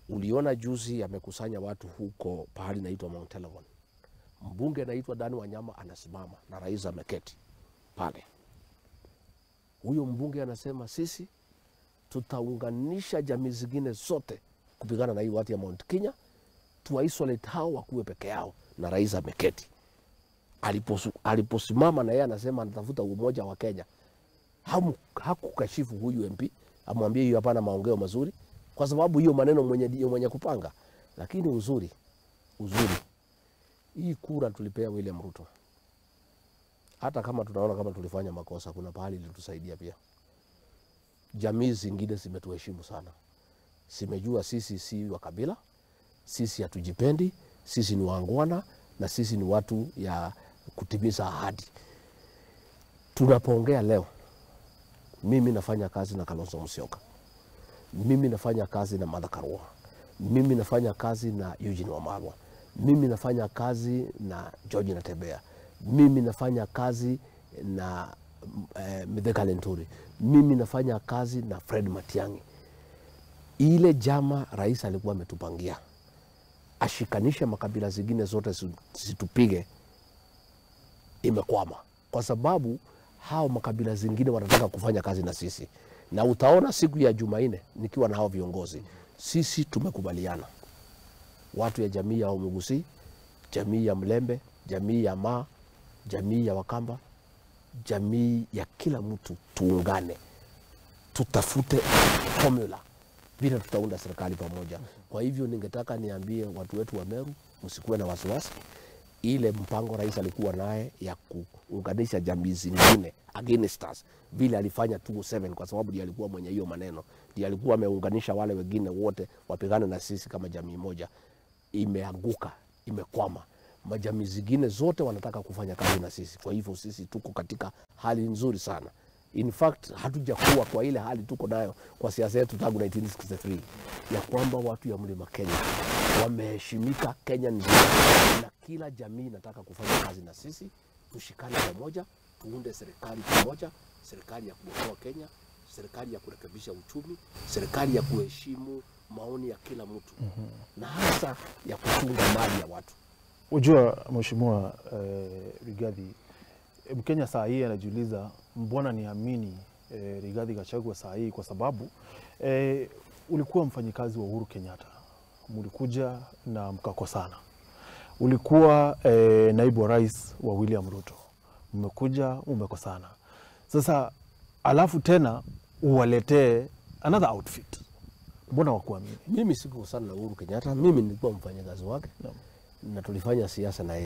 Uliona juzi amekusanya watu huko pahali naitwa Mount Elgon. Mbunge anaitwa Dani Wanyama anasimama na rais ameketi pale. Huyo mbunge anasema sisi tutaunganisha jamii zingine zote kupigana na hii watu ya Mount Kenya, tuisolate hao wakuwe peke yao, na rais ameketi. Aliposimama na yeye anasema anatafuta umoja wa Kenya, hakukashifu huyu MP, amwambie hiyo hapana maongeo mazuri, kwa sababu hiyo maneno mwenye kupanga. Lakini uzuri hii kura tulipea William Ruto. Hata kama tunaona kama tulifanya makosa, kuna pahali ilitusaidia pia. Jamii zingine zimetuheshimu sana. Simejua sisi si wa kabila, sisi hatujipendi, sisi ni waangwana, na sisi ni watu ya kutimiza ahadi. Tunapoongea leo, mimi nafanya kazi na Kalonzo Musyoka. Mimi nafanya kazi na Martha Karua. Mimi nafanya kazi na Eugene Wamalwa. Mimi nafanya kazi na George Natembea. Mimi nafanya kazi na Mithika Lenturi. Mimi nafanya kazi na Fred Matiang'i. Ile jama rais alikuwa ametupangia ashikanishe makabila zingine zote situpige, imekwama, kwa sababu hao makabila zingine wanataka kufanya kazi na sisi. Na utaona siku ya Jumanne nikiwa na hao viongozi, sisi tumekubaliana watu ya jamii ya Omugusi, jamii ya Mlembe, jamii ya Maa, jamii ya Wakamba, jamii ya kila mtu, tuungane, tutafute formula vile tutaunda serikali pamoja. Kwa hivyo ningetaka niambie watu wetu wa Meru, msikuwe na wasiwasi. Ile mpango rais alikuwa naye ya kuunganisha jamii zingine against us, vile alifanya 2007, kwa sababu ndiye alikuwa mwenye hiyo maneno, ndiye alikuwa ameunganisha wale wengine wote wapigane na sisi kama jamii moja, imeanguka, imekwama. Majamii zingine zote wanataka kufanya kazi na sisi. Kwa hivyo sisi tuko katika hali nzuri sana. In fact, hatujakuwa kwa ile hali tuko nayo kwa siasa yetu tangu 1963, ya kwamba watu ya Mlima Kenya wameheshimika Kenya nzima, na kila jamii nataka kufanya kazi na sisi. Tushikane pamoja, tuunde serikali pamoja, serikali ya kuokoa Kenya, serikali ya kurekebisha uchumi, serikali ya kuheshimu maoni ya kila mtu, na hasa ya kuchunga mali ya watu. Ujua Mheshimiwa Rigathi, Mkenya saa hii anajiuliza mbona niamini Rigathi Gachagua saa hii, kwa sababu ulikuwa mfanyikazi wa Uhuru Kenyatta, mlikuja na mkakosana. Ulikuwa naibu wa rais wa William Ruto, mmekuja umekosana. Sasa alafu tena uwaletee another outfit, mbona wakuamini? Mimi sikukosana na Uhuru Kenyatta, mimi nilikuwa mfanyikazi wake, na tulifanya siasa na yeye.